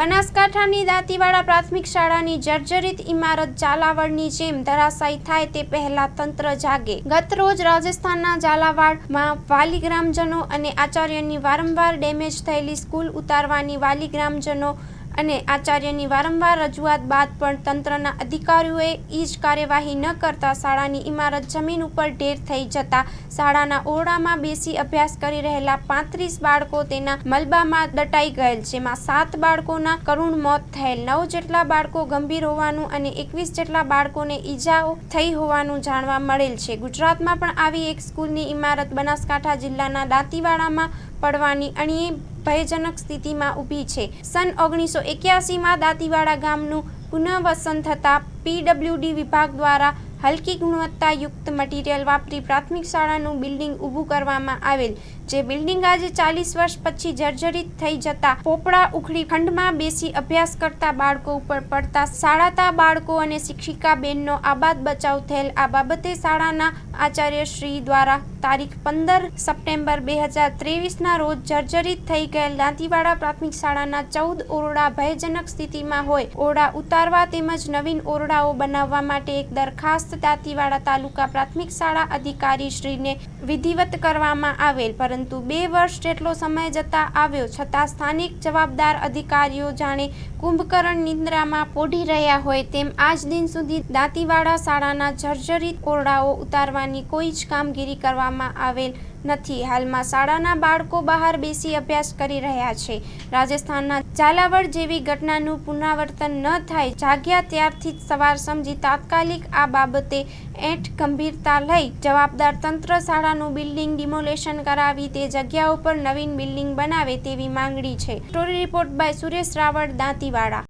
બનાસકાંઠાની દાંતીવાડા પ્રાથમિક શાળાની જર્જરિત ઇમારત ઝાલાવાડની જેમ ધરાશાયી થાય તે પહેલા તંત્ર જાગે। ગત રોજ રાજસ્થાનના ઝાલાવાડમાં વાલી ગ્રામજનો અને આચાર્યની વારંવાર ડેમેજ થયેલી સ્કૂલ ઉતારવાની વાલી ગ્રામજનો અને આચાર્યની વારંવાર રજૂઆત બાદ પણ તંત્રના અધિકારીઓએ એ જ કાર્યવાહી ન કરતા શાળાની ઇમારત જમીન ઉપર ઢેર થઈ જતા શાળાના ઓરડામાં બેસી અભ્યાસ કરી રહેલા 35 બાળકો તેના મલબામાં દટાઈ ગયેલ, જેમાં 7 બાળકોના કરુણ મોત થયેલ, 9 જેટલા બાળકો ગંભીર હોવાનું અને 21 જેટલા બાળકોને ઈજાઓ થઈ હોવાનું જાણવા મળેલ છે। ગુજરાતમાં પણ આવી એક સ્કૂલની ઇમારત બનાસકાંઠા જિલ્લાના દાંતીવાડામાં પડવાની અણીએ ભયજનક સ્થિતિમાં ઊભી છે। સન 1981માં દાંતીવાડા ગામનું પુનઃવસન થતાં પીડબ્લ્યુડી વિભાગ દ્વારા હલકી ગુણવત્તાયુક્ત મટીરીયલ વાપરી પ્રાથમિક શાળાનું બિલ્ડિંગ ઊભું કરવામાં આવેલ, જે બિલ્ડિંગ આજે 40 વર્ષ પછી જર્જરિત થઈ જતા પોપડા ઉખડી ખંડમાં બેસી અભ્યાસ કરતા બાળકો ઉપર પડતા શાળાતા બાળકો અને શિક્ષિકા બેનનો આબાદ બચાવ થયેલ। આ બાબતે શાળાના આચાર્યશ્રી દ્વારા તારીખ 15 સપ્ટેમ્બર 2023ના રોજ જર્જરિત થઈ ગયેલ દાંતીવાડા પ્રાથમિક શાળાના 14 ઓરડા ભયજનક સ્થિતિમાં હોય, ઓરડા ઉતારવા તેમજ નવીન ઓરડાઓ બનાવવા માટે એક દરખાસ્ત દાંતીવાડા તાલુકા પ્રાથમિક શાળા અધિકારીશ્રીને વિધિવત કરવામાં આવેલ, પરંતુ 2 વર્ષ જેટલો સમય જતા આવ્યો છતાં સ્થાનિક જવાબદાર અધિકારીઓ જાણે કુંભકર્ણ નિંદ્રામાં પોઢી રહ્યા હોય તેમ આજ દિન સુધી દાંતીવાડા શાળાના જર્જરિત ઓરડાઓ ઉતારવાની કોઈ જ કામગીરી કરવામાં આવેલ નથી। હાલમાં શાળાના બાળકો બહાર બેસી અભ્યાસ કરી રહ્યા છે। રાજસ્થાનના ઝાલાવાડ જેવી ઘટનાનું પુનરાવર્તન ન થાય, જાગ્યા ત્યારથી જ સવાર સમજી તાત્કાલિક આ બાબતે ગંભીરતા લઈ જવાબદાર તંત્ર શાળાનું બિલ્ડિંગ ડિમોલેશન કરાવી તે જગ્યા ઉપર નવીન બિલ્ડિંગ બનાવે તેવી માંગણી છે। Story report by Suresh Raval, Dantiwada.